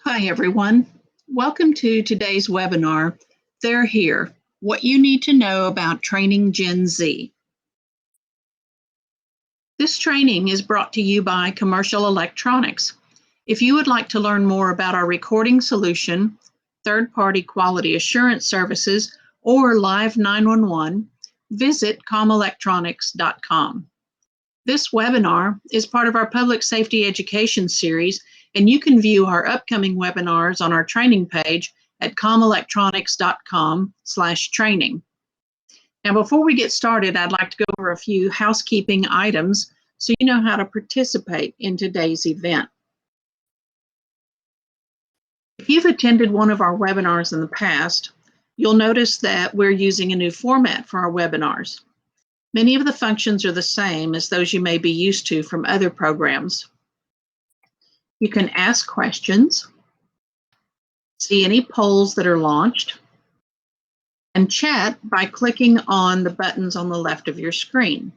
Hi, everyone. Welcome to today's webinar, They're Here, What You Need to Know About Training Gen Z. This training is brought to you by Commercial Electronics. If you would like to learn more about our recording solution, third-party quality assurance services, or Live 911, visit comelectronics.com. This webinar is part of our public safety education series, and you can view our upcoming webinars on our training page at comelectronics.com/training. Now, before we get started, I'd like to go over a few housekeeping items so you know how to participate in today's event. If you've attended one of our webinars in the past, you'll notice that we're using a new format for our webinars. Many of the functions are the same as those you may be used to from other programs. You can ask questions, see any polls that are launched, and chat by clicking on the buttons on the left of your screen.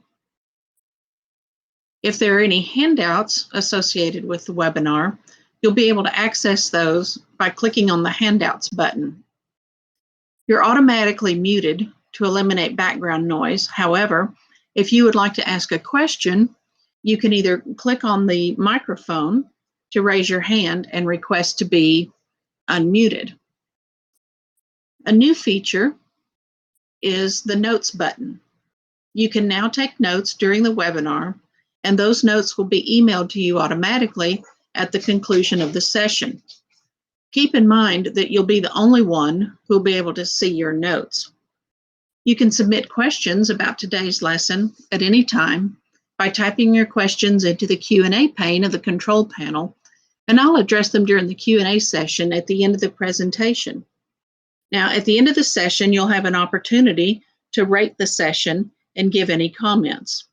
If there are any handouts associated with the webinar, you'll be able to access those by clicking on the Handouts button. You're automatically muted to eliminate background noise. However, if you would like to ask a question, you can either click on the microphone to raise your hand and request to be unmuted. A new feature is the Notes button. You can now take notes during the webinar, and those notes will be emailed to you automatically at the conclusion of the session. Keep in mind that you'll be the only one who will be able to see your notes. You can submit questions about today's lesson at any time by typing your questions into the Q&A pane of the control panel, and I'll address them during the Q&A session at the end of the presentation. Now, at the end of the session, you'll have an opportunity to rate the session and give any comments.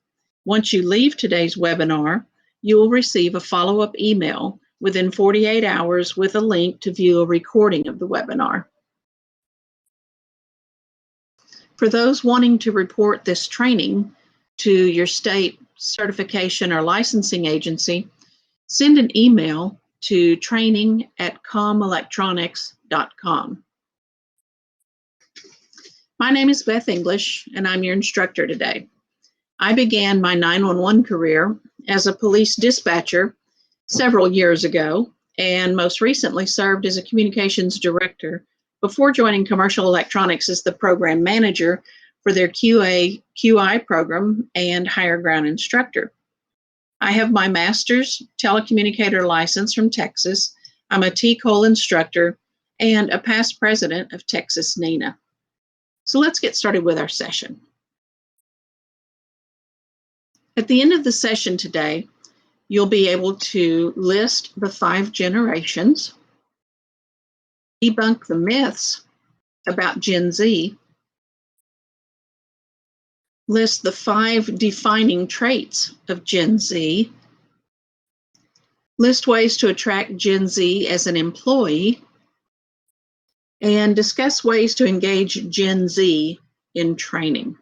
Once you leave today's webinar, you will receive a follow-up email within 48 hours with a link to view a recording of the webinar. For those wanting to report this training to your state certification or licensing agency, send an email to training@comelectronics.com. My name is Beth English, and I'm your instructor today. I began my 911 career as a police dispatcher several years ago, and most recently served as a communications director before joining Commercial Electronics as the program manager for their QA/QI program and higher ground instructor. I have my master's telecommunicator license from Texas. I'm a TCOL instructor and a past president of Texas NENA. So let's get started with our session. At the end of the session today, you'll be able to list the 5 generations, debunk the myths about Gen Z, list the 5 defining traits of Gen Z, list ways to attract Gen Z as an employee, and discuss ways to engage Gen Z in training.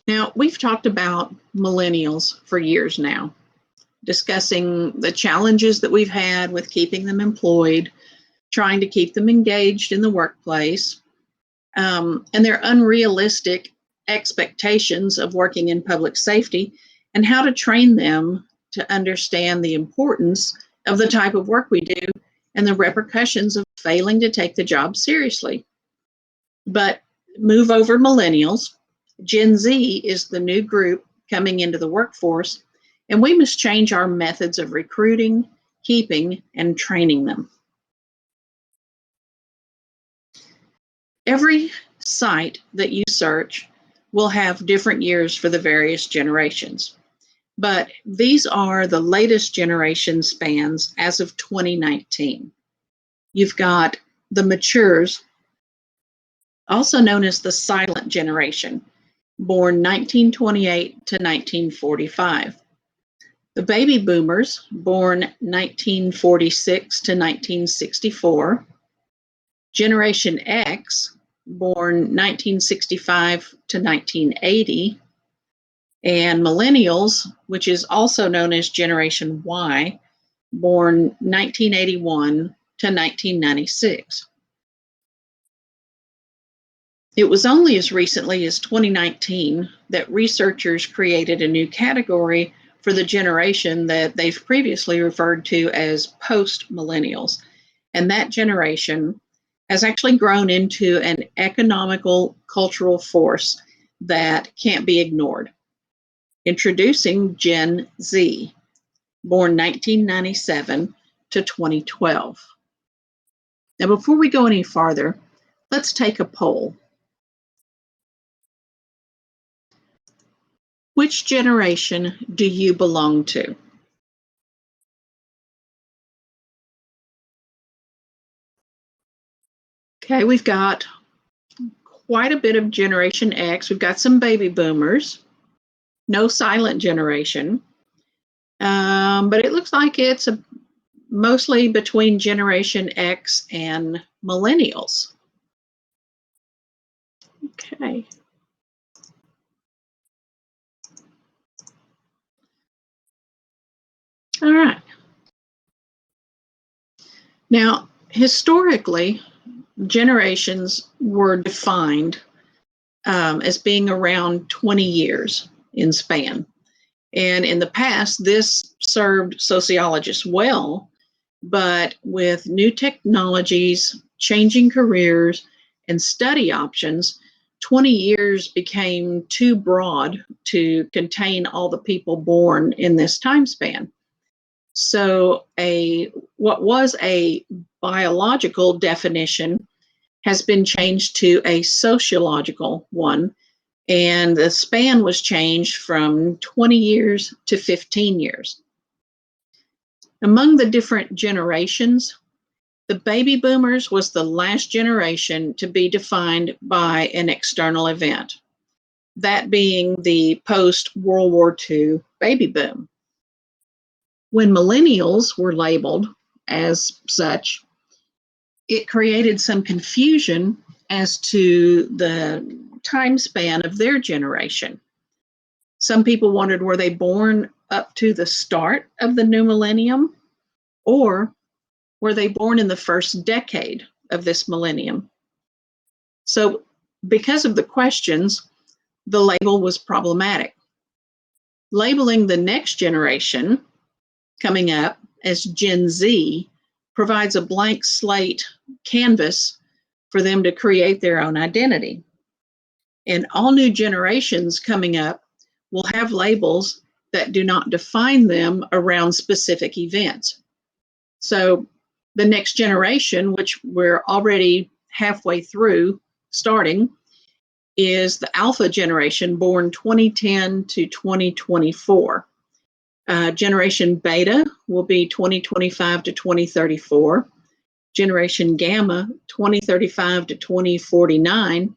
Now, we've talked about millennials for years now, discussing the challenges that we've had with keeping them employed, trying to keep them engaged in the workplace, and their unrealistic expectations of working in public safety, and how to train them to understand the importance of the type of work we do and the repercussions of failing to take the job seriously. But move over millennials. Gen Z is the new group coming into the workforce, and we must change our methods of recruiting, keeping, and training them. Every site that you search will have different years for the various generations, but these are the latest generation spans as of 2019. You've got the matures, also known as the silent generation, born 1928 to 1945. The baby boomers, born 1946 to 1964. Generation X, born 1965 to 1980. And millennials, which is also known as Generation Y, born 1981 to 1996. It was only as recently as 2019 that researchers created a new category for the generation that they've previously referred to as post-millennials. And that generation has actually grown into an economical cultural force that can't be ignored. Introducing Gen Z, born 1997 to 2012. Now, before we go any farther, let's take a poll. Which generation do you belong to? Okay, we've got quite a bit of Generation X. We've got some baby boomers, no silent generation, but it looks like it's mostly between Generation X and Millennials. Okay. All right. Now, historically, generations were defined as being around 20 years in span. And in the past, this served sociologists well, but with new technologies, changing careers, and study options, 20 years became too broad to contain all the people born in this time span. So what was a biological definition has been changed to a sociological one, and the span was changed from 20 years to 15 years. Among the different generations, the baby boomers was the last generation to be defined by an external event, that being the post-World War II baby boom. When millennials were labeled as such, it created some confusion as to the time span of their generation. Some people wondered, were they born up to the start of the new millennium, or were they born in the first decade of this millennium? So because of the questions, the label was problematic. Labeling the next generation coming up as Gen Z provides a blank slate canvas for them to create their own identity. And all new generations coming up will have labels that do not define them around specific events. So the next generation, which we're already halfway through starting, is the Alpha generation, born 2010 to 2024. Generation Beta will be 2025 to 2034. Generation Gamma, 2035 to 2049.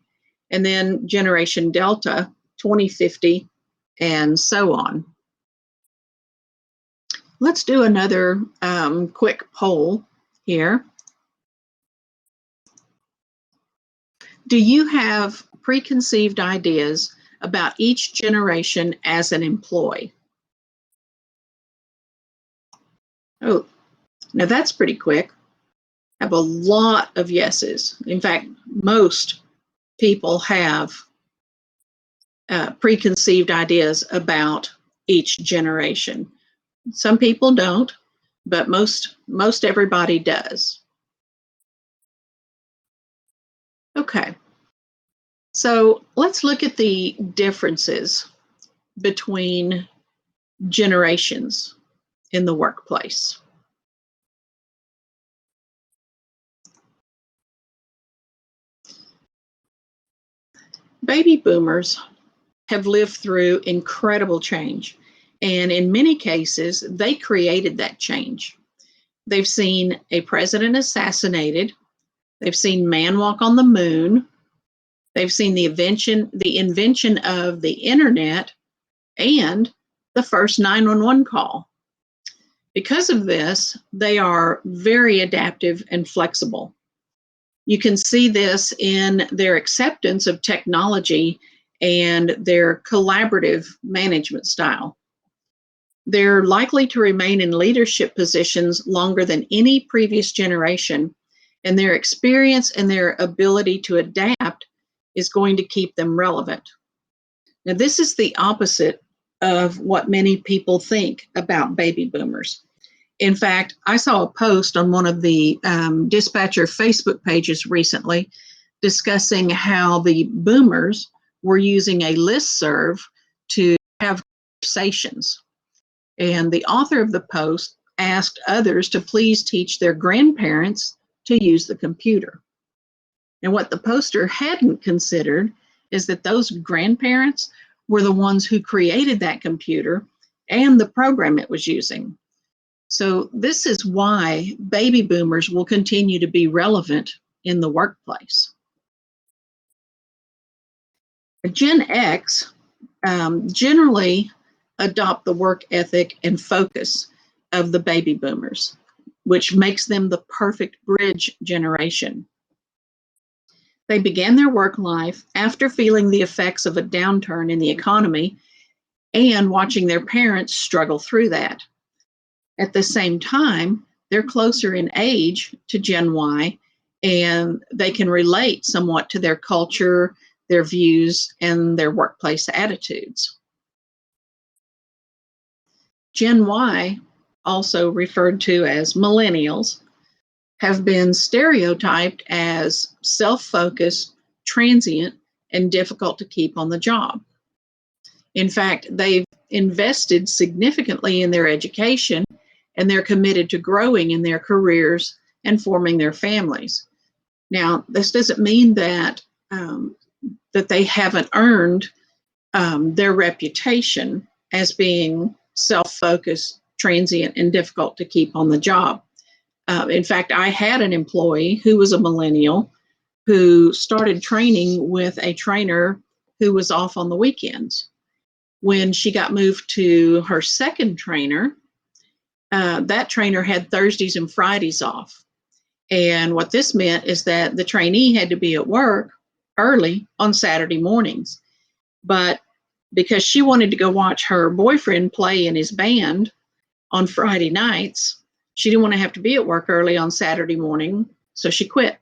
And then Generation Delta, 2050, and so on. Let's do another quick poll here. Do you have preconceived ideas about each generation as an employee? Oh, now that's pretty quick. I have a lot of yeses. In fact, most people have preconceived ideas about each generation. Some people don't, but most everybody does. Okay, so let's look at the differences between generations in the workplace. Baby boomers have lived through incredible change, and in many cases, they created that change. They've seen a president assassinated. They've seen man walk on the moon. They've seen the invention of the internet and the first 911 call. Because of this, they are very adaptive and flexible. You can see this in their acceptance of technology and their collaborative management style. They're likely to remain in leadership positions longer than any previous generation, and their experience and their ability to adapt is going to keep them relevant. Now, this is the opposite of what many people think about baby boomers. In fact, I saw a post on one of the Dispatcher Facebook pages recently discussing how the boomers were using a listserv to have conversations. And the author of the post asked others to please teach their grandparents to use the computer. And what the poster hadn't considered is that those grandparents were the ones who created that computer and the program it was using. So this is why baby boomers will continue to be relevant in the workplace. Gen X generally adopt the work ethic and focus of the baby boomers, which makes them the perfect bridge generation. They began their work life after feeling the effects of a downturn in the economy and watching their parents struggle through that. At the same time, they're closer in age to Gen Y, and they can relate somewhat to their culture, their views, and their workplace attitudes. Gen Y, also referred to as Millennials, have been stereotyped as self-focused, transient, and difficult to keep on the job. In fact, they've invested significantly in their education, and they're committed to growing in their careers and forming their families. Now, this doesn't mean that that they haven't earned their reputation as being self-focused, transient, and difficult to keep on the job. In fact, I had an employee who was a millennial who started training with a trainer who was off on the weekends. When she got moved to her second trainer, that trainer had Thursdays and Fridays off. And what this meant is that the trainee had to be at work early on Saturday mornings. But because she wanted to go watch her boyfriend play in his band on Friday nights, she didn't want to have to be at work early on Saturday morning, so she quit.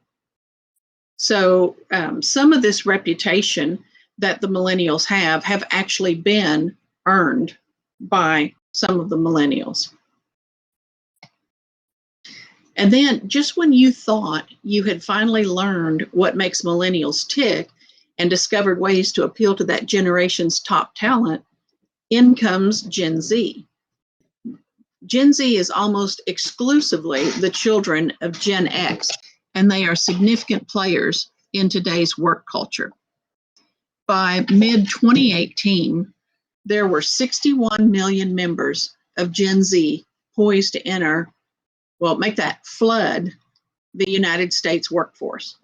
So some of this reputation that the millennials have actually been earned by some of the millennials. And then just when you thought you had finally learned what makes millennials tick and discovered ways to appeal to that generation's top talent, in comes Gen Z. Gen Z is almost exclusively the children of Gen X, and they are significant players in today's work culture. By mid-2018, there were 61 million members of Gen Z poised to enter, well, make that flood the United States workforce.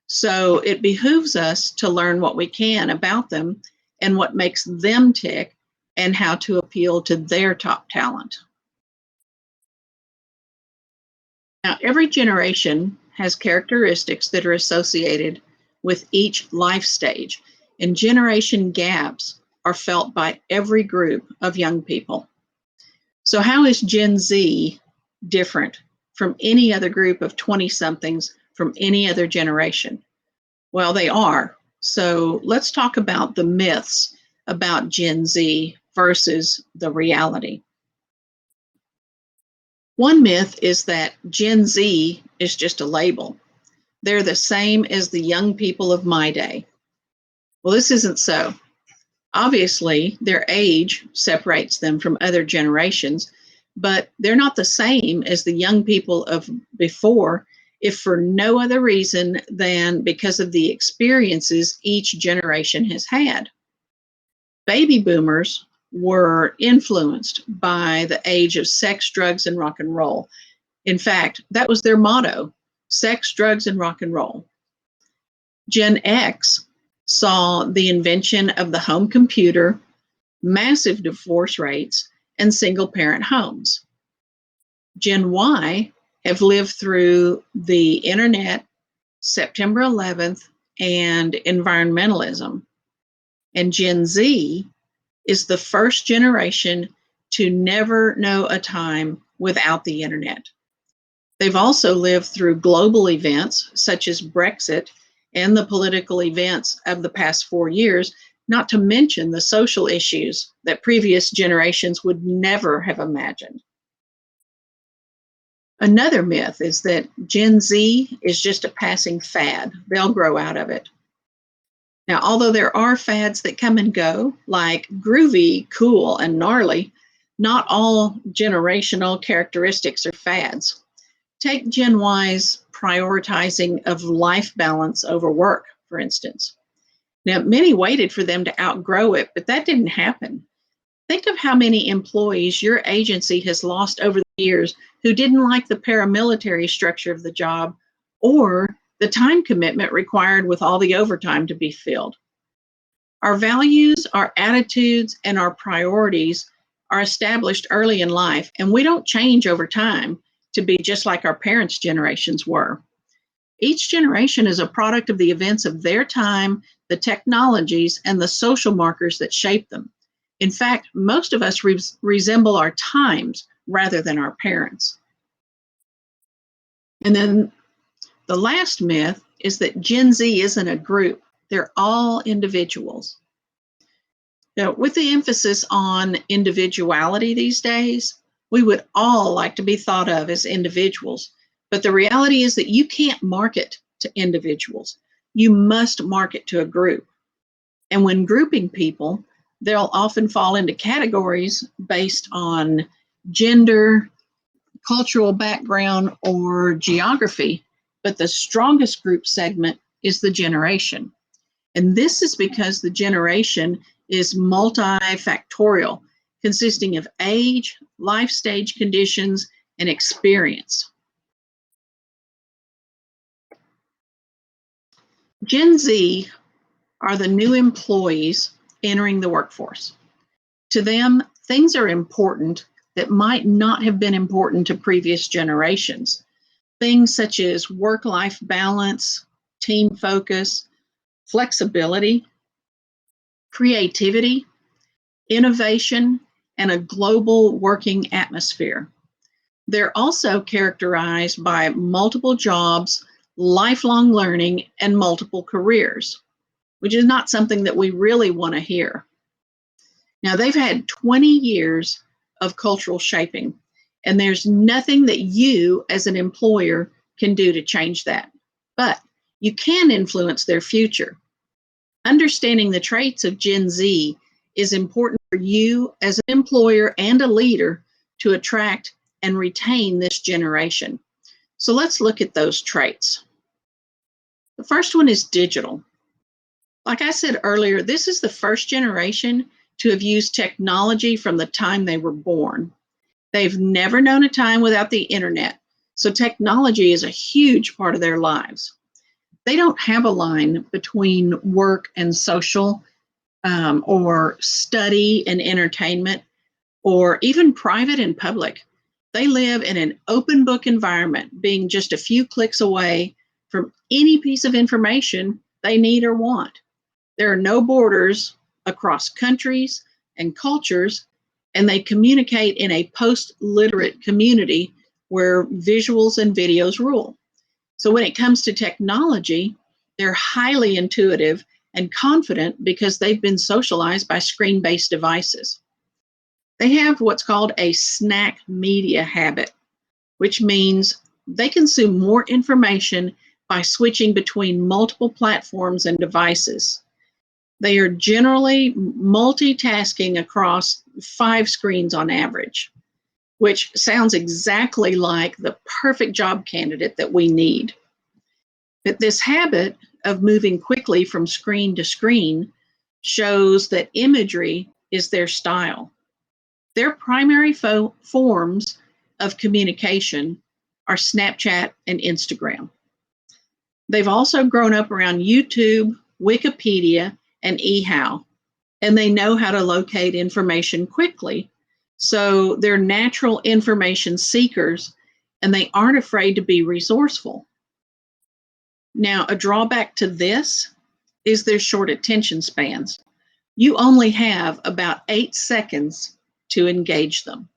So it behooves us to learn what we can about them and what makes them tick and how to appeal to their top talent. Now, every generation has characteristics that are associated with each life stage, and generation gaps are felt by every group of young people. So how is Gen Z different from any other group of 20-somethings from any other generation? Well, they are. So let's talk about the myths about Gen Z versus the reality. One myth is that Gen Z is just a label. They're the same as the young people of my day. Well, this isn't so. Obviously, their age separates them from other generations, but they're not the same as the young people of before, if for no other reason than because of the experiences each generation has had. Baby boomers were influenced by the age of sex, drugs, and rock and roll. In fact, that was their motto: sex, drugs, and rock and roll. Gen X saw the invention of the home computer, massive divorce rates, and single-parent homes. Gen Y have lived through the internet, September 11th, and environmentalism. And Gen Z is the first generation to never know a time without the internet. They've also lived through global events such as Brexit and the political events of the past 4 years, not to mention the social issues that previous generations would never have imagined. Another myth is that Gen Z is just a passing fad. They'll grow out of it. Now, although there are fads that come and go, like groovy, cool, and gnarly, not all generational characteristics are fads. Take Gen Y's prioritizing of life balance over work, for instance. Now, many waited for them to outgrow it, but that didn't happen. Think of how many employees your agency has lost over the years who didn't like the paramilitary structure of the job or the time commitment required with all the overtime to be filled. Our values, our attitudes, and our priorities are established early in life, and we don't change over time to be just like our parents' generations were. Each generation is a product of the events of their time, the technologies, and the social markers that shape them. In fact, most of us resemble our times rather than our parents. And then the last myth is that Gen Z isn't a group. They're all individuals. Now, with the emphasis on individuality these days, we would all like to be thought of as individuals. But the reality is that you can't market to individuals. You must market to a group. And when grouping people, they'll often fall into categories based on gender, cultural background, or geography. But the strongest group segment is the generation. And this is because the generation is multifactorial, consisting of age, life stage conditions, and experience. Gen Z are the new employees entering the workforce. To them, things are important that might not have been important to previous generations. Things such as work-life balance, team focus, flexibility, creativity, innovation, and a global working atmosphere. They're also characterized by multiple jobs, lifelong learning, and multiple careers, which is not something that we really want to hear. Now, they've had 20 years of cultural shaping, and there's nothing that you as an employer can do to change that. But you can influence their future. Understanding the traits of Gen Z is important for you as an employer and a leader to attract and retain this generation. So let's look at those traits. The first one is digital. Like I said earlier, this is the first generation to have used technology from the time they were born. They've never known a time without the internet, so technology is a huge part of their lives. They don't have a line between work and social, or study and entertainment, or even private and public. They live in an open book environment, being just a few clicks away from any piece of information they need or want. There are no borders across countries and cultures, and they communicate in a post-literate community where visuals and videos rule. So when it comes to technology, they're highly intuitive and confident because they've been socialized by screen-based devices. They have what's called a snack media habit, which means they consume more information by switching between multiple platforms and devices. They are generally multitasking across 5 screens on average, which sounds exactly like the perfect job candidate that we need. But this habit of moving quickly from screen to screen shows that imagery is their style. Their primary forms of communication are Snapchat and Instagram. They've also grown up around YouTube, Wikipedia, and eHow, and they know how to locate information quickly. So they're natural information seekers, and they aren't afraid to be resourceful. Now, a drawback to this is their short attention spans. You only have about 8 seconds to engage them.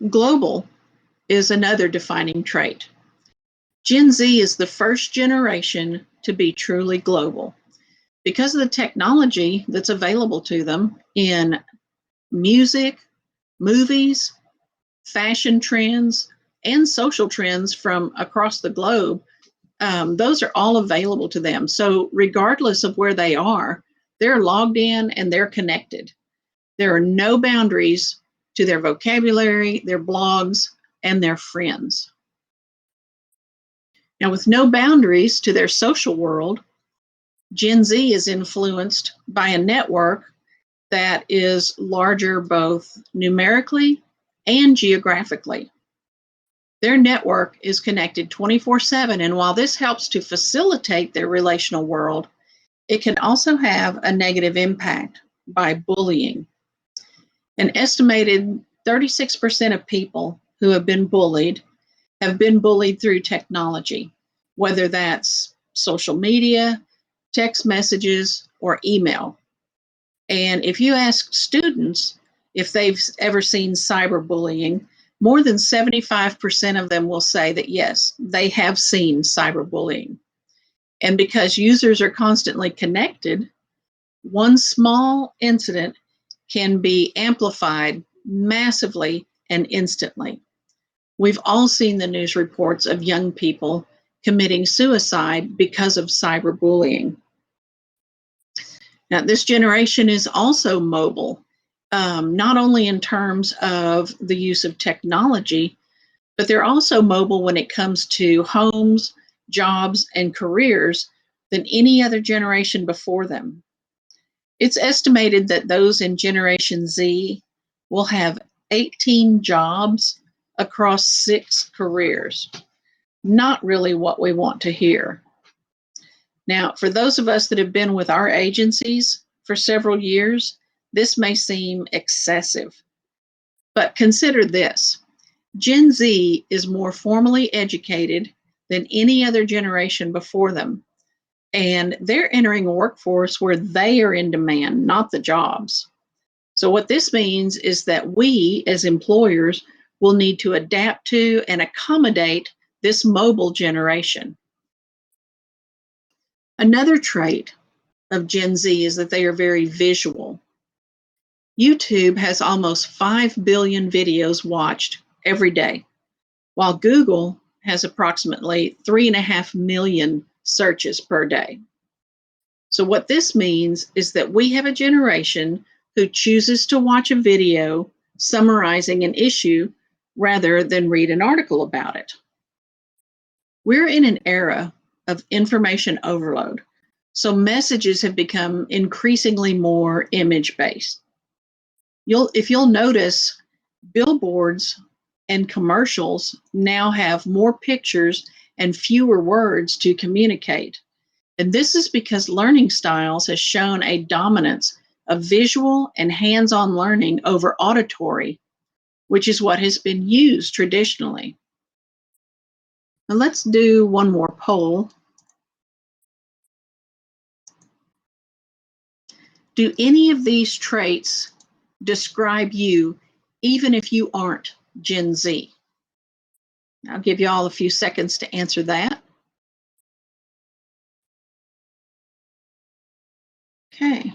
Global is another defining trait. Gen Z is the first generation to be truly global. Because of the technology that's available to them in music, movies, fashion trends, and social trends from across the globe, those are all available to them. So regardless of where they are, they're logged in and they're connected. There are no boundaries to their vocabulary, their blogs, and their friends. Now, with no boundaries to their social world, Gen Z is influenced by a network that is larger both numerically and geographically. Their network is connected 24/7, and while this helps to facilitate their relational world, it can also have a negative impact by bullying. An estimated 36% of people who have been bullied through technology, whether that's social media, text messages, or email. And if you ask students if they've ever seen cyberbullying, more than 75% of them will say that yes, they have seen cyberbullying. And because users are constantly connected, one small incident can be amplified massively and instantly. We've all seen the news reports of young people committing suicide because of cyberbullying. Now, this generation is also mobile, not only in terms of the use of technology, but they're also mobile when it comes to homes, jobs, and careers than any other generation before them. It's estimated that those in Generation Z will have 18 jobs across 6 careers. Not really what we want to hear. Now, for those of us that have been with our agencies for several years, this may seem excessive. But consider this. Gen Z is more formally educated than any other generation before them. And they're entering a workforce where they are in demand, not the jobs. So what this means is that we as employers will need to adapt to and accommodate this mobile generation. Another trait of Gen Z is that they are very visual. YouTube has almost 5 billion videos watched every day, while Google has approximately 3.5 million searches per day. So what this means is that we have a generation who chooses to watch a video summarizing an issue rather than read an article about it. We're in an era of information overload, so messages have become increasingly more image-based. If you'll notice, billboards and commercials now have more pictures and fewer words to communicate. And this is because learning styles has shown a dominance of visual and hands-on learning over auditory, which is what has been used traditionally. Now let's do one more poll. Do any of these traits describe you, even if you aren't Gen Z? I'll give you all a few seconds to answer that. Okay.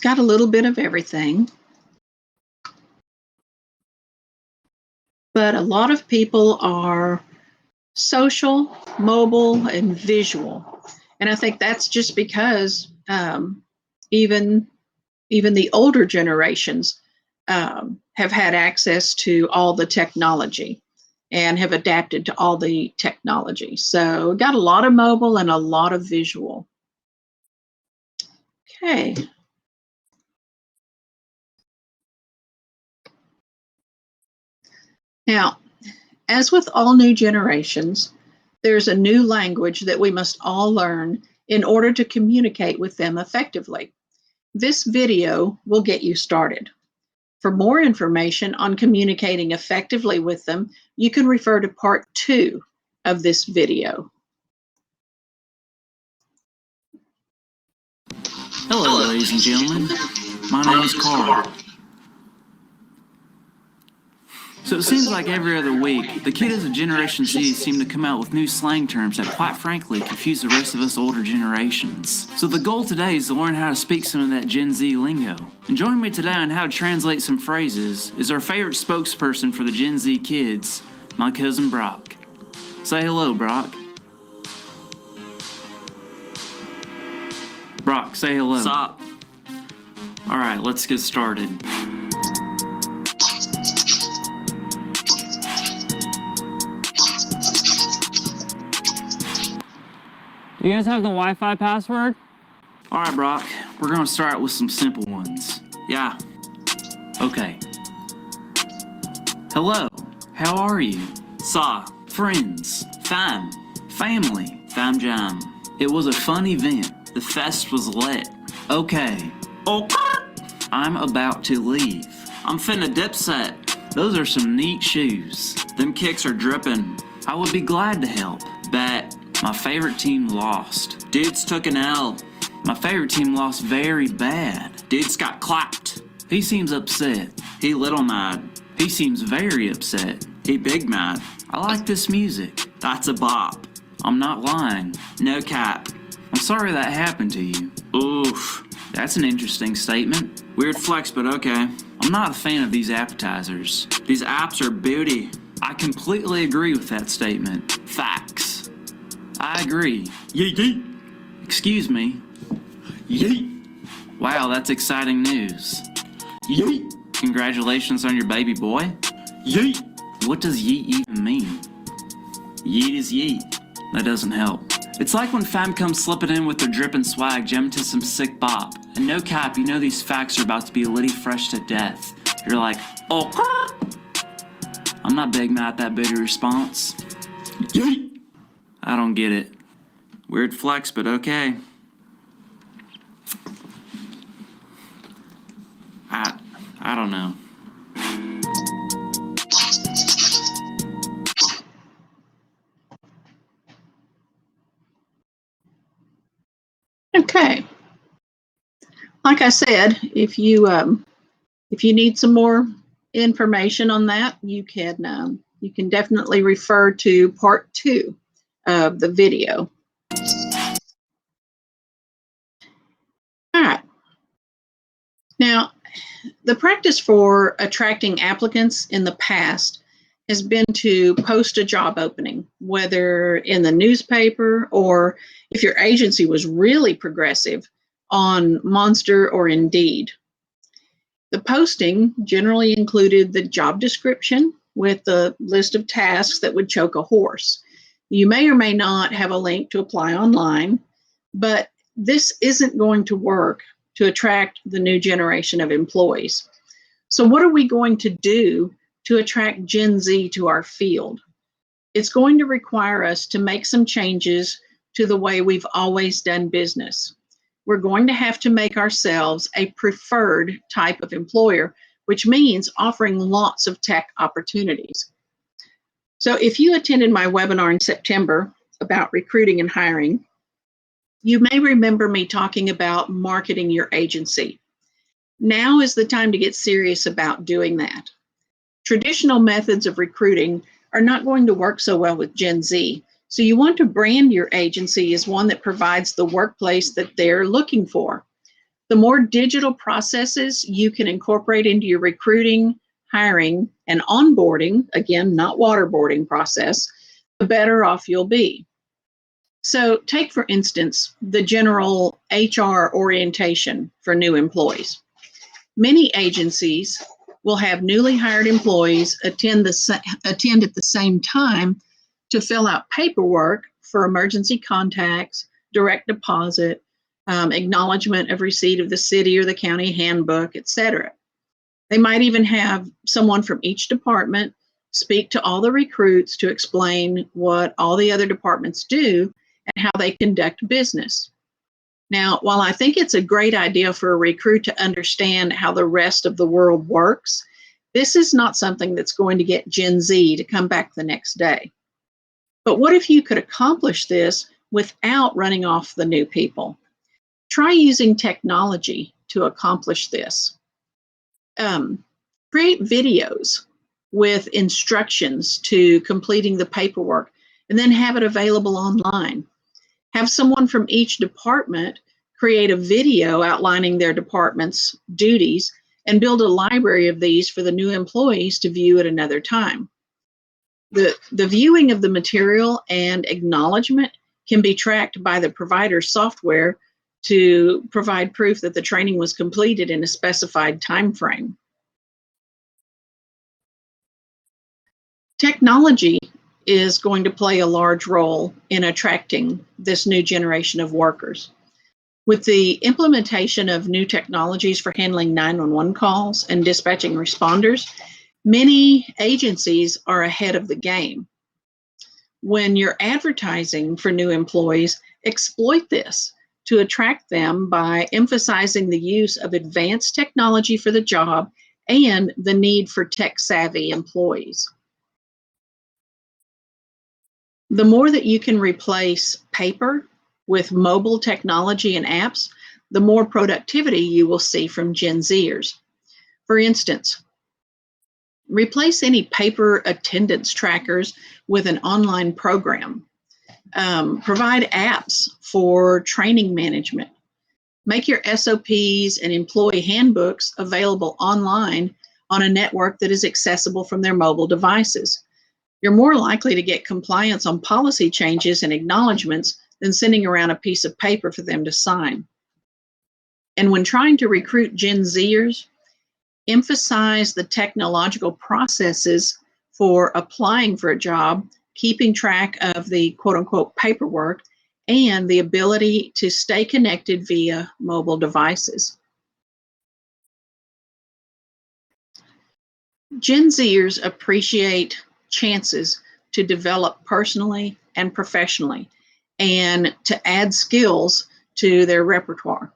Got a little bit of everything. But a lot of people are social, mobile, and visual. And I think that's just because even the older generations have had access to all the technology and have adapted to all the technology. So we got a lot of mobile and a lot of visual. Okay. Now, as with all new generations, there's a new language that we must all learn in order to communicate with them effectively. This video will get you started. For more information on communicating effectively with them, you can refer to part 2 of this video. Hello, ladies and gentlemen. My name is Carl. So it seems like every other week, the kiddos of Generation Z seem to come out with new slang terms that, quite frankly, confuse the rest of us older generations. So the goal today is to learn how to speak some of that Gen Z lingo. And joining me today on how to translate some phrases is our favorite spokesperson for the Gen Z kids, my cousin Brock. Say hello, Brock. Brock, say hello. Sup? All right, let's get started. You guys have the Wi-Fi password? All right, Brock, we're gonna start with some simple ones. Yeah. Okay. Hello, how are you? Saw. Friends, Fam. family. Fam jam. It was a fun event. The fest was lit. Okay, Oh, I'm about to leave. I'm finna dipset. Those are some neat shoes. Them kicks are dripping. I would be glad to help. Bet. My favorite team lost. Dudes took an L. My favorite team lost very bad. Dudes got clapped. He seems upset. He little mad. He seems very upset. He big mad. I like this music. That's a bop. I'm not lying. No cap. I'm sorry that happened to you. Oof. That's an interesting statement. Weird flex, but okay. I'm not a fan of these appetizers. These apps are booty. I completely agree with that statement. Facts. I agree. Yeet yeet. Excuse me. Yeet. Wow, that's exciting news. Yeet. Congratulations on your baby boy. Yeet. What does yeet even mean? Yeet is yeet. That doesn't help. It's like when fam comes slipping in with their drippin' swag, jamming to some sick bop. And no cap, you know these facts are about to be litty fresh to death. You're like, oh, I'm not big mad at that bitter response. Yeet. I don't get it. Weird flex, but okay. I don't know. Okay. Like I said, if you need some more information on that, you can definitely refer to part 2 of the video. All right. Now, the practice for attracting applicants in the past has been to post a job opening, whether in the newspaper or if your agency was really progressive, on Monster or Indeed. The posting generally included the job description with the list of tasks that would choke a horse. You may or may not have a link to apply online, but this isn't going to work to attract the new generation of employees. So what are we going to do to attract Gen Z to our field? It's going to require us to make some changes to the way we've always done business. We're going to have to make ourselves a preferred type of employer, which means offering lots of tech opportunities. So if you attended my webinar in September about recruiting and hiring, you may remember me talking about marketing your agency. Now is the time to get serious about doing that. Traditional methods of recruiting are not going to work so well with Gen Z. So you want to brand your agency as one that provides the workplace that they're looking for. The more digital processes you can incorporate into your recruiting, hiring, and onboarding, again, not waterboarding process, the better off you'll be. So take, for instance, the general HR orientation for new employees. Many agencies will have newly hired employees attend at the same time to fill out paperwork for emergency contacts, direct deposit, acknowledgement of receipt of the city or the county handbook, etc. They might even have someone from each department speak to all the recruits to explain what all the other departments do and how they conduct business. Now, while I think it's a great idea for a recruit to understand how the rest of the world works, this is not something that's going to get Gen Z to come back the next day. But what if you could accomplish this without running off the new people? Try using technology to accomplish this. Create videos with instructions to completing the paperwork and then have it available online. Have someone from each department create a video outlining their department's duties and build a library of these for the new employees to view at another time. The viewing of the material and acknowledgement can be tracked by the provider's software to provide proof that the training was completed in a specified time frame. Technology is going to play a large role in attracting this new generation of workers. With the implementation of new technologies for handling 911 calls and dispatching responders, many agencies are ahead of the game. When you're advertising for new employees, exploit this to attract them by emphasizing the use of advanced technology for the job and the need for tech-savvy employees. The more that you can replace paper with mobile technology and apps, the more productivity you will see from Gen Zers. For instance, replace any paper attendance trackers with an online program. Provide apps for training management. Make your SOPs and employee handbooks available online on a network that is accessible from their mobile devices. You're more likely to get compliance on policy changes and acknowledgments than sending around a piece of paper for them to sign. And when trying to recruit Gen Zers, emphasize the technological processes for applying for a job, keeping track of the quote-unquote paperwork, and the ability to stay connected via mobile devices. Gen Zers appreciate chances to develop personally and professionally and to add skills to their repertoire.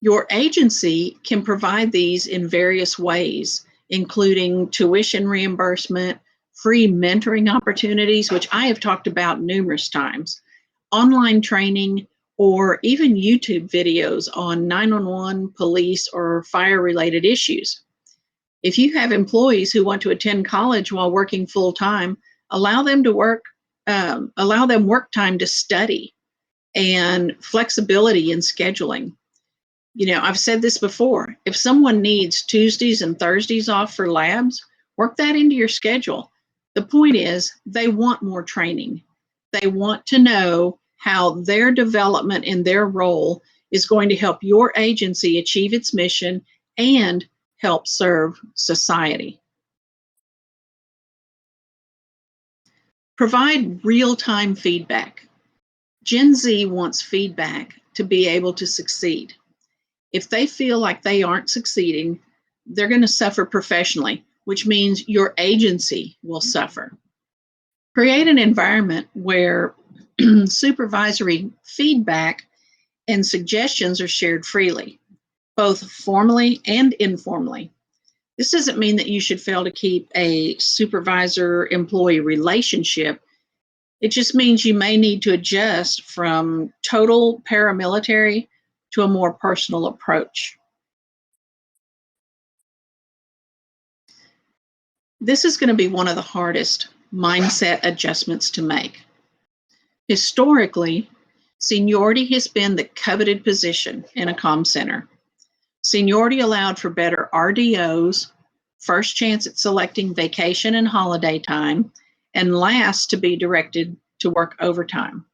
Your agency can provide these in various ways, including tuition reimbursement, free mentoring opportunities, which I have talked about numerous times, online training, or even YouTube videos on 911, police, or fire-related issues. If you have employees who want to attend college while working full-time, allow them work time to study and flexibility in scheduling. You know, I've said this before, if someone needs Tuesdays and Thursdays off for labs, work that into your schedule. The point is, they want more training. They want to know how their development in their role is going to help your agency achieve its mission and help serve society. Provide real-time feedback. Gen Z wants feedback to be able to succeed. If they feel like they aren't succeeding, they're going to suffer professionally, which means your agency will suffer. Create an environment where supervisory feedback and suggestions are shared freely, both formally and informally. This doesn't mean that you should fail to keep a supervisor-employee relationship. It just means you may need to adjust from total paramilitary to a more personal approach. This is going to be one of the hardest mindset adjustments to make. Historically, seniority has been the coveted position in a comm center. Seniority allowed for better RDOs, first chance at selecting vacation and holiday time, and last to be directed to work overtime.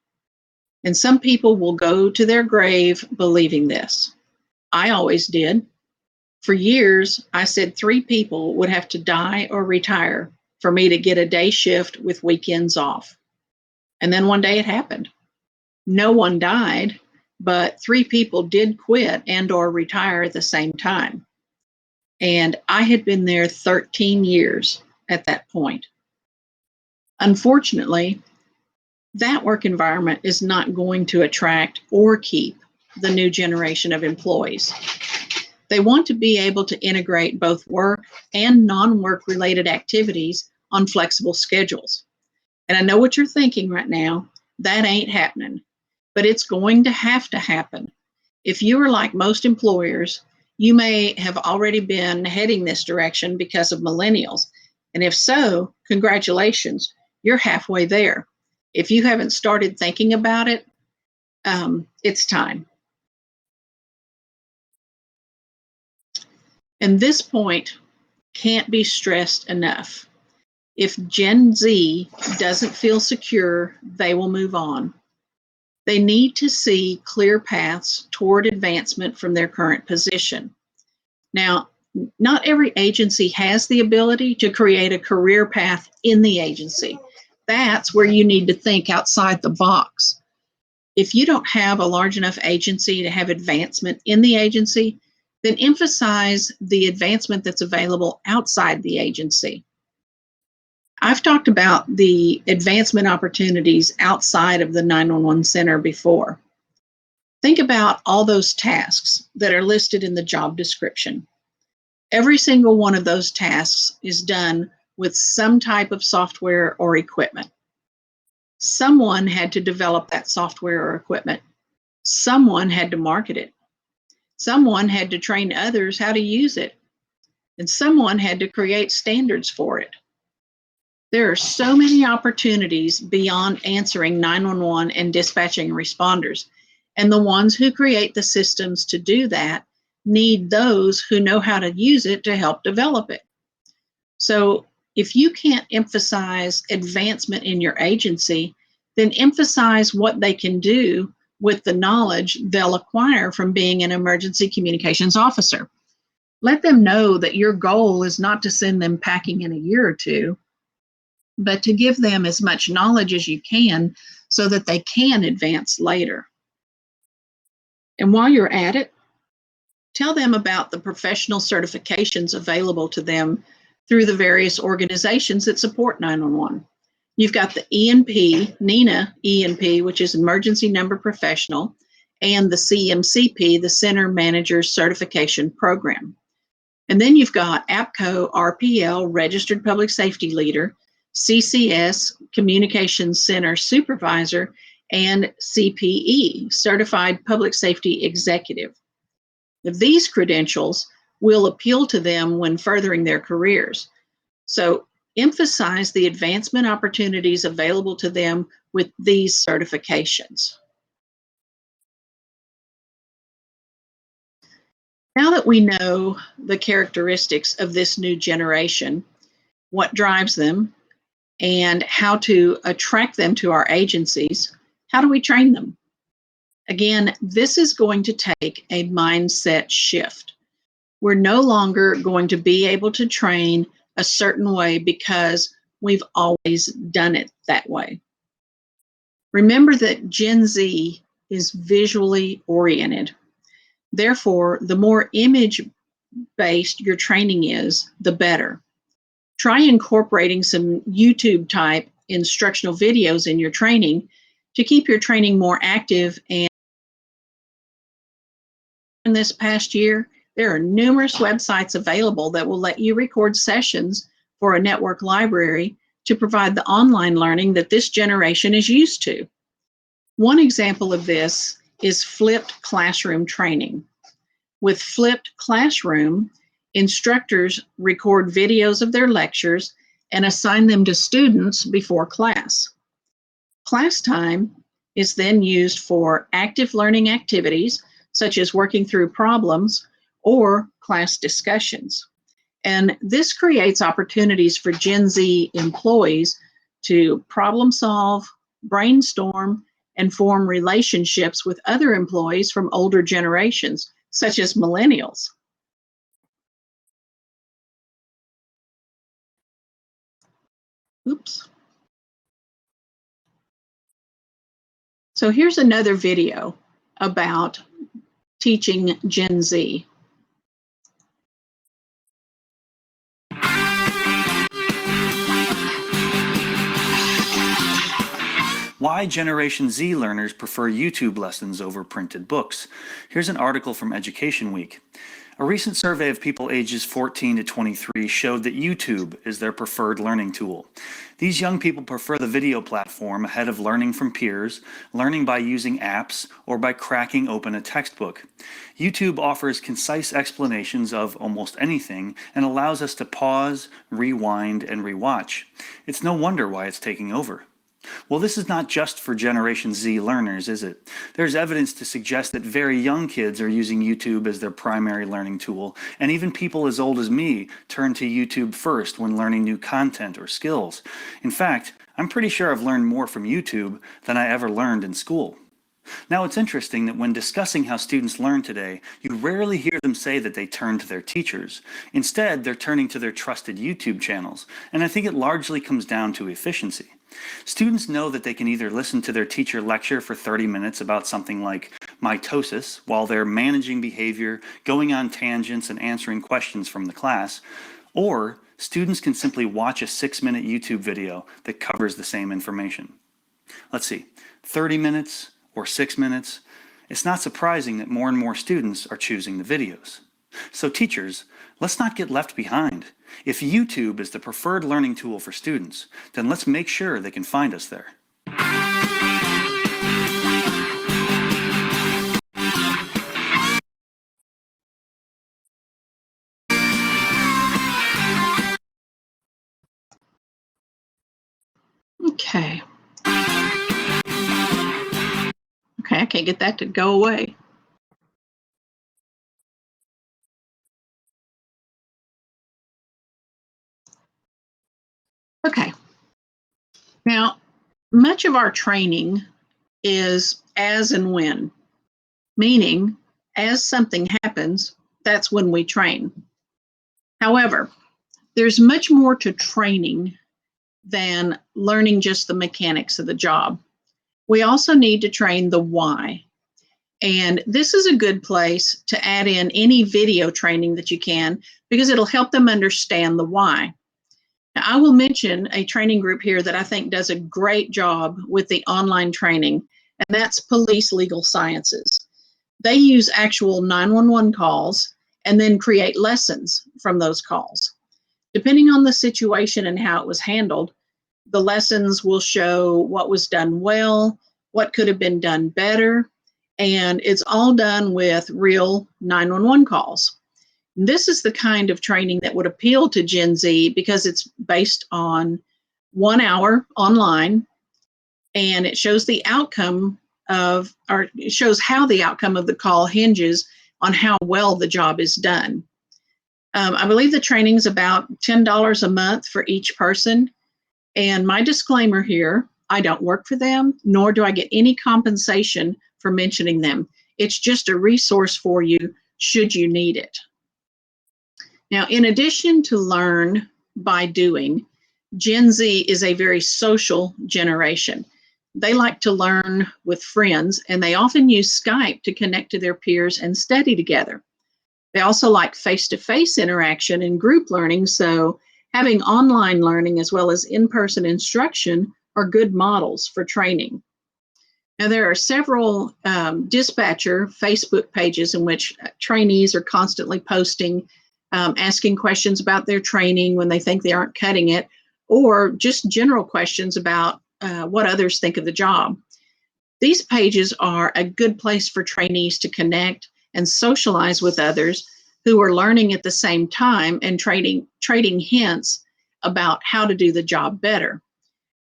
And some people will go to their grave believing this. I always did. For years, I said 3 people would have to die or retire for me to get a day shift with weekends off. And then one day it happened. No one died, but 3 people did quit and or retire at the same time. And I had been there 13 years at that point. Unfortunately, that work environment is not going to attract or keep the new generation of employees. They want to be able to integrate both work and non-work related activities on flexible schedules. And I know what you're thinking right now, that ain't happening, but it's going to have to happen If you are like most employers, you may have already been heading this direction because of millennials. And if so, congratulations, you're halfway there. If you haven't started thinking about it, it's time. And this point can't be stressed enough. If Gen Z doesn't feel secure, they will move on. They need to see clear paths toward advancement from their current position. Now, not every agency has the ability to create a career path in the agency. That's where you need to think outside the box. If you don't have a large enough agency to have advancement in the agency, then emphasize the advancement that's available outside the agency. I've talked about the advancement opportunities outside of the 911 center before. Think about all those tasks that are listed in the job description. Every single one of those tasks is done with some type of software or equipment. Someone had to develop that software or equipment. Someone had to market it. Someone had to train others how to use it. And someone had to create standards for it. There are so many opportunities beyond answering 911 and dispatching responders. And the ones who create the systems to do that need those who know how to use it to help develop it. So if you can't emphasize advancement in your agency, then emphasize what they can do with the knowledge they'll acquire from being an emergency communications officer. Let them know that your goal is not to send them packing in a year or two, but to give them as much knowledge as you can so that they can advance later. And while you're at it, tell them about the professional certifications available to them through the various organizations that support 911. You've got the E&P, NENA E&P, which is Emergency Number Professional, and the CMCP, the Center Manager's Certification Program. And then you've got APCO RPL, Registered Public Safety Leader, CCS, Communications Center Supervisor, and CPE, Certified Public Safety Executive. These credentials will appeal to them when furthering their careers. So emphasize the advancement opportunities available to them with these certifications. Now that we know the characteristics of this new generation, what drives them, and how to attract them to our agencies, how do we train them? Again, this is going to take a mindset shift. We're no longer going to be able to train a certain way because we've always done it that way. Remember that Gen Z is visually oriented. Therefore, the more image-based your training is, the better. Try incorporating some YouTube type instructional videos in your training to keep your training more active. And in this past year, there are numerous websites available that will let you record sessions for a network library to provide the online learning that this generation is used to. One example of this is flipped classroom training. With flipped classroom, instructors record videos of their lectures and assign them to students before class. Class time is then used for active learning activities, such as working through problems or class discussions. And this creates opportunities for Gen Z employees to problem solve, brainstorm, and form relationships with other employees from older generations, such as millennials. Oops. So here's another video about teaching Gen Z. Why Generation Z learners prefer YouTube lessons over printed books. Here's an article from Education Week. A recent survey of people ages 14 to 23 showed that YouTube is their preferred learning tool. These young people prefer the video platform ahead of learning from peers, learning by using apps, or by cracking open a textbook. YouTube offers concise explanations of almost anything and allows us to pause, rewind, and rewatch. It's no wonder why it's taking over. Well, this is not just for Generation Z learners, is it? There's evidence to suggest that very young kids are using YouTube as their primary learning tool, and even people as old as me turn to YouTube first when learning new content or skills. In fact, I'm pretty sure I've learned more from YouTube than I ever learned in school. Now, it's interesting that when discussing how students learn today, you rarely hear them say that they turn to their teachers. Instead, they're turning to their trusted YouTube channels, and I think it largely comes down to efficiency. Students know that they can either listen to their teacher lecture for 30 minutes about something like mitosis while they're managing behavior, going on tangents, and answering questions from the class, or students can simply watch a 6-minute YouTube video that covers the same information. Let's see, 30 minutes or 6 minutes? It's not surprising that more and more students are choosing the videos. So teachers, let's not get left behind. If YouTube is the preferred learning tool for students, then let's make sure they can find us there. Okay. Okay, I can't get that to go away. Okay. Now, much of our training is as and when, meaning as something happens, that's when we train. However, there's much more to training than learning just the mechanics of the job. We also need to train the why. And this is a good place to add in any video training that you can, because it'll help them understand the why. Now, I will mention a training group here that I think does a great job with the online training, and that's Police Legal Sciences. They use actual 911 calls and then create lessons from those calls. Depending on the situation and how it was handled, the lessons will show what was done well, what could have been done better, and it's all done with real 911 calls. This is the kind of training that would appeal to Gen Z because it's based on 1 hour online, and it shows the outcome of, or it shows how the outcome of the call hinges on how well the job is done. I believe the training is about $10 a month for each person. And my disclaimer here, I don't work for them, nor do I get any compensation for mentioning them. It's just a resource for you should you need it. Now, in addition to learn by doing, Gen Z is a very social generation. They like to learn with friends, and they often use Skype to connect to their peers and study together. They also like face-to-face interaction and group learning, so having online learning as well as in-person instruction are good models for training. Now, there are several dispatcher Facebook pages in which trainees are constantly posting, asking questions about their training when they think they aren't cutting it, or just general questions about what others think of the job. These pages are a good place for trainees to connect and socialize with others who are learning at the same time and trading hints about how to do the job better.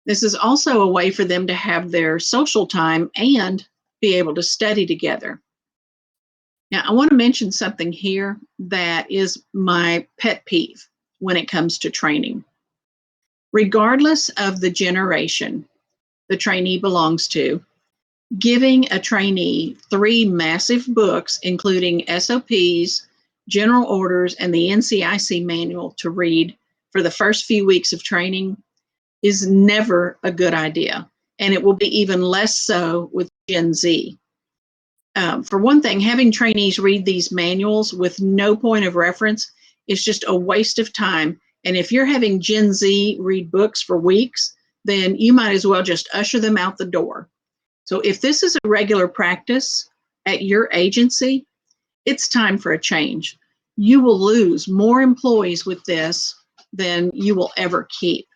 This is also a way for them to have their social time and be able to study together. Now, I want to mention something here that is my pet peeve when it comes to training. Regardless of the generation the trainee belongs to, giving a trainee 3 massive books, including SOPs, general orders, and the NCIC manual to read for the first few weeks of training is never a good idea. And it will be even less so with Gen Z. For one thing, having trainees read these manuals with no point of reference is just a waste of time. And if you're having Gen Z read books for weeks, then you might as well just usher them out the door. So if this is a regular practice at your agency, it's time for a change. you will lose more employees with this than you will ever keep.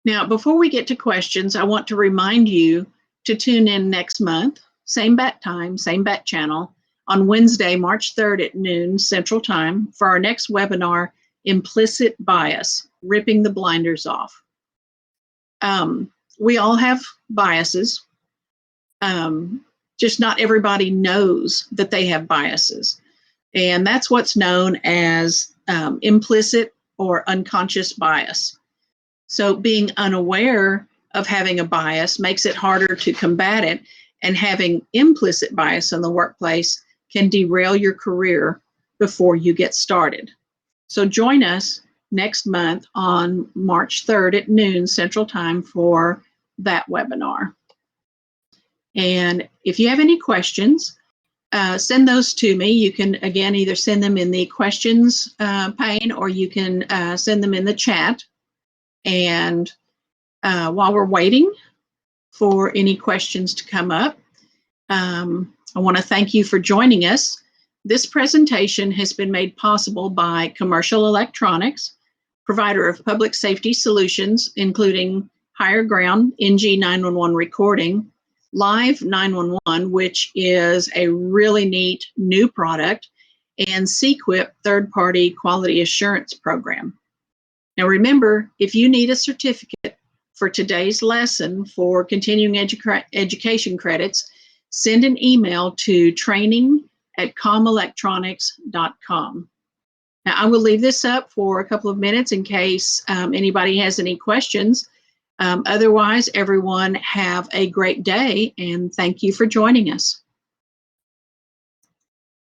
Now, before we get to questions, I want to remind you to tune in next month, same bat time, same bat channel, on Wednesday, March 3rd at noon Central Time for our next webinar, Implicit Bias, Ripping the Blinders Off. We all have biases. Just not everybody knows that they have biases. And that's what's known as implicit or unconscious bias. So being unaware of having a bias makes it harder to combat it, and having implicit bias in the workplace can derail your career before you get started. So join us next month on March 3rd at noon Central Time for that webinar. And if you have any questions, send those to me. You can, again, either send them in the questions pane, or you can send them in the chat. And while we're waiting for any questions to come up, I want to thank you for joining us. This presentation has been made possible by Commercial Electronics, provider of public safety solutions, including Higher Ground, NG 911 recording, Live 911, which is a really neat new product, and CQIP third-party quality assurance program. Now remember, if you need a certificate for today's lesson for continuing education credits, send an email to training@comelectronics.com. Now I will leave this up for a couple of minutes in case anybody has any questions. Otherwise, everyone have a great day, and thank you for joining us.